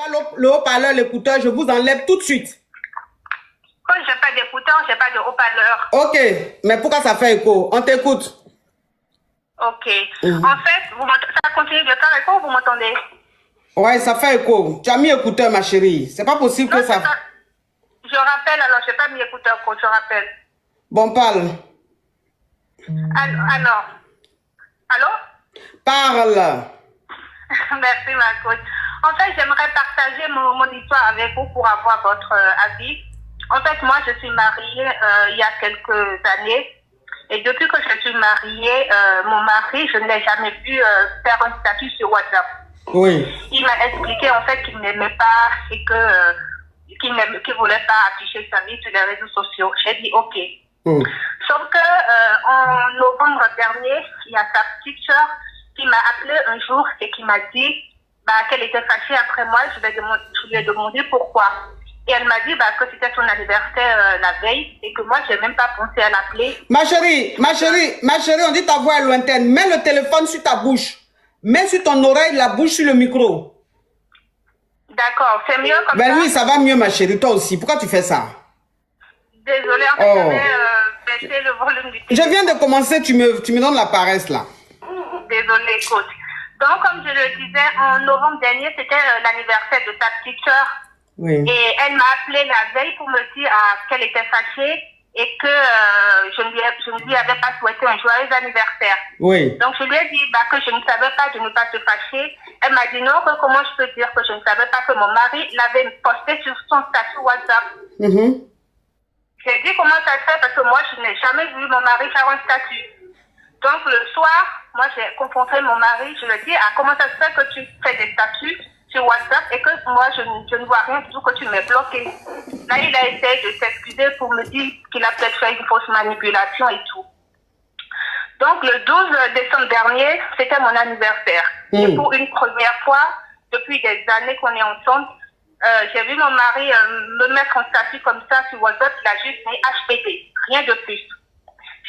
pas le haut-parleur, l'écouteur, je vous enlève tout de suite. Quand j'ai pas d'écouteur, j'ai pas de haut-parleur. Ok, mais pourquoi ça fait écho? On t'écoute. Ok. En fait, ça continue de faire écho ou vous m'entendez? Ouais, ça fait écho. Tu as mis écouteur, ma chérie. C'est pas possible que ça... Je rappelle, alors, je n'ai pas mis écouteur, je rappelle. Bon, parle. Alors. Allô? Parle. Merci, ma coach. En fait, j'aimerais partager mon histoire avec vous pour avoir votre avis. En fait, moi, je suis mariée il y a quelques années. Et depuis que je suis mariée, mon mari, je ne l'ai jamais vu faire un statut sur WhatsApp. Oui. Il m'a expliqué en fait qu'il n'aimait pas et qu'il ne voulait pas afficher sa vie sur les réseaux sociaux. J'ai dit ok. Sauf que en novembre dernier, il y a sa petite soeur qui m'a appelé un jour et qui m'a dit qu'elle était fâchée après moi. Je lui ai demandé pourquoi. Et elle m'a dit que c'était son anniversaire la veille et que moi, je n'ai même pas pensé à l'appeler. Ma chérie, on dit ta voix est lointaine. Mets le téléphone sur ta bouche. Mets sur ton oreille la bouche sur le micro. D'accord, c'est mieux comme ça? Ben oui, ça va mieux, ma chérie. Toi aussi. Pourquoi tu fais ça? Désolée, en fait, j'avais baissé le volume du téléphone. Je viens de commencer, tu me donnes la paresse là. Désolée, coach. Donc, comme je le disais, en novembre dernier, c'était l'anniversaire de ta petite soeur. Oui. Et elle m'a appelé la veille pour me dire qu'elle était fâchée et que je ne lui avais pas souhaité un joyeux anniversaire. Oui. Donc, je lui ai dit que je ne savais pas de ne pas se fâcher. Elle m'a dit non, comment je peux dire que je ne savais pas que mon mari l'avait posté sur son statut WhatsApp. J'ai dit comment ça se fait parce que moi, je n'ai jamais vu mon mari faire un statut. Donc, le soir, moi, j'ai confronté mon mari. Je lui ai dit, comment ça se fait que tu fais des statuts sur WhatsApp et que moi, je ne vois rien du tout, que tu m'es bloqué. Là, il a essayé de s'excuser pour me dire qu'il a peut-être fait une fausse manipulation et tout. Donc, le 12 décembre dernier, c'était mon anniversaire. Et pour une première fois, depuis des années qu'on est ensemble, j'ai vu mon mari me mettre en statut comme ça sur WhatsApp. Il a juste mis HPT, rien de plus.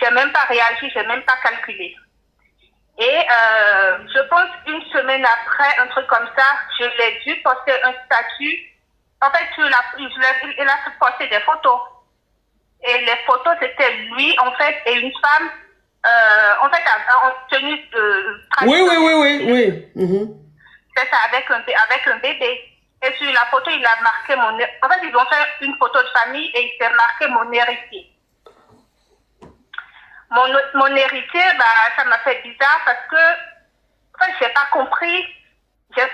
Je n'ai même pas réagi, je n'ai même pas calculé. Et je pense une semaine après, un truc comme ça, je l'ai vu poster un statut. En fait, il a posté des photos. Et les photos, c'était lui, en fait, et une femme, en fait, en tenue de... Oui. C'est ça, avec un bébé. Et sur la photo, il a marqué mon... En fait, ils ont fait une photo de famille et il s'est marqué mon héritier. Mon héritier, ça m'a fait bizarre parce que, en fait, je n'ai pas compris. En fait,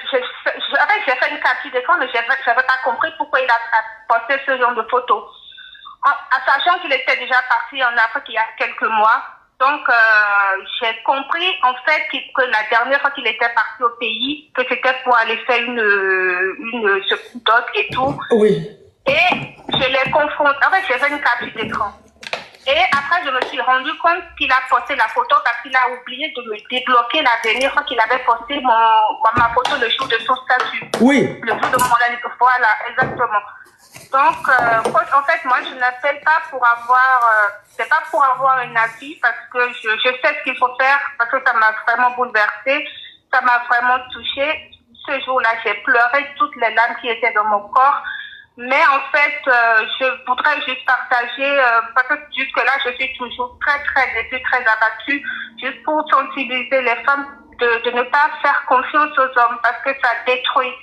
j'ai fait une capture d'écran, mais je n'avais pas compris pourquoi il a posté ce genre de photos. Sachant qu'il était déjà parti en Afrique il y a quelques mois. Donc, j'ai compris, en fait, que la dernière fois qu'il était parti au pays, que c'était pour aller faire une doc et tout. Oui. Et je l'ai confronté. En fait, j'ai fait une capture d'écran. Et après, je me suis rendu compte qu'il a posté la photo parce qu'il a oublié de me débloquer la dernière fois qu'il avait posté ma photo le jour de son statut. Oui. Le jour de mon anniversaire. Voilà, exactement. Donc, en fait, moi, je n'appelle pas pour avoir... c'est pas pour avoir un avis parce que je sais ce qu'il faut faire parce que ça m'a vraiment bouleversée. Ça m'a vraiment touchée. Ce jour-là, j'ai pleuré toutes les larmes qui étaient dans mon corps. Mais en fait, je voudrais juste partager, parce que jusque-là, je suis toujours très, très déçue, très abattue, juste pour sensibiliser les femmes de ne pas faire confiance aux hommes parce que ça détruit.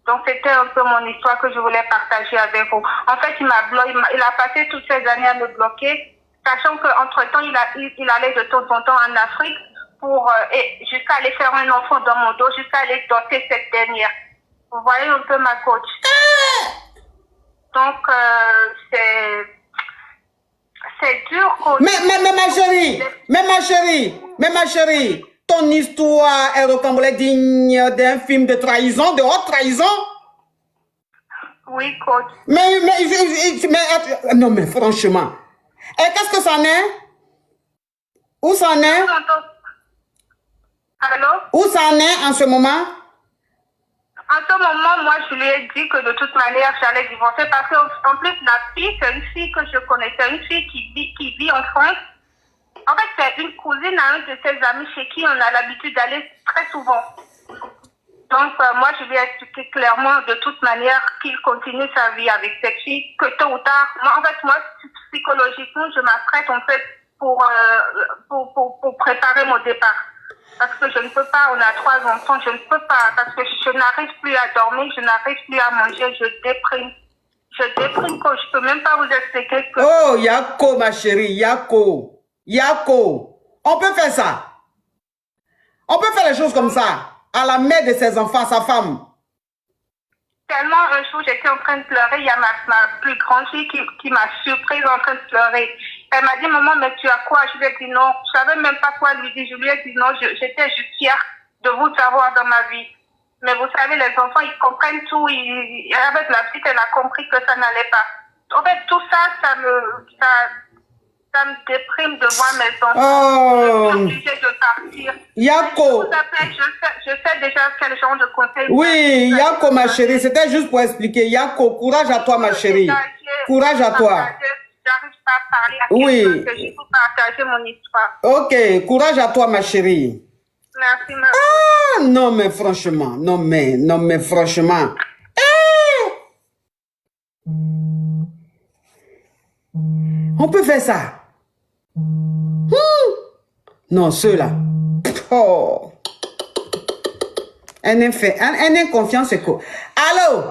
Donc, c'était un peu mon histoire que je voulais partager avec vous. En fait, il a passé toutes ces années à me bloquer, sachant qu'entre-temps, il allait de temps en temps en Afrique pour jusqu'à aller faire un enfant dans mon dos, jusqu'à aller doter cette dernière. Vous voyez un peu ma coach. Donc, c'est dur. Mais ma chérie, ton histoire est ressemblée digne d'un film de trahison, de haute trahison. Oui, coach. Non, mais franchement. Et qu'est-ce que ça en est? Où ça en est? Allô? Où ça en est en ce moment? En ce moment, moi, je lui ai dit que de toute manière, j'allais divorcer parce qu'en plus, la fille, c'est une fille que je connais. C'est une fille qui vit en France. En fait, c'est une cousine à un de ses amis chez qui on a l'habitude d'aller très souvent. Donc, moi, je lui ai expliqué clairement, de toute manière, qu'il continue sa vie avec cette fille, que tôt ou tard, moi, psychologiquement, je m'apprête, en fait, pour préparer mon départ. Parce que je ne peux pas, on a 3 enfants, je ne peux pas, parce que je n'arrive plus à dormir, je n'arrive plus à manger, je déprime. Je déprime, que je peux même pas vous expliquer que... Oh, Yako, ma chérie, Yako. Yako. On peut faire ça. On peut faire les choses comme ça. À la mère de ses enfants, sa femme. Tellement un jour, j'étais en train de pleurer. Il y a ma plus grande fille qui m'a surprise en train de pleurer. Elle m'a dit, maman, mais tu as quoi? Je lui ai dit non. Je savais même pas quoi lui dire. Je lui ai dit non. J'étais juste fière de vous avoir dans ma vie. Mais vous savez, les enfants, ils comprennent tout. Avec la petite, elle a compris que ça n'allait pas. En fait, tout ça, ça me déprime de voir mes enfants. Je suis obligée de partir. Yako. Je sais déjà quel genre de conseil. Oui, Yako, ma chérie, c'était juste pour expliquer. Yako, courage à toi, ma chérie. Courage à toi. J'arrive pas à parler à quelqu'un que je peux partager mon histoire. Ok, courage à toi, ma chérie. Merci, merci. Ah, non, mais franchement, non, mais franchement. On peut faire ça. Non, ceux-là. Oh. Un confiance, c'est quoi? Allô?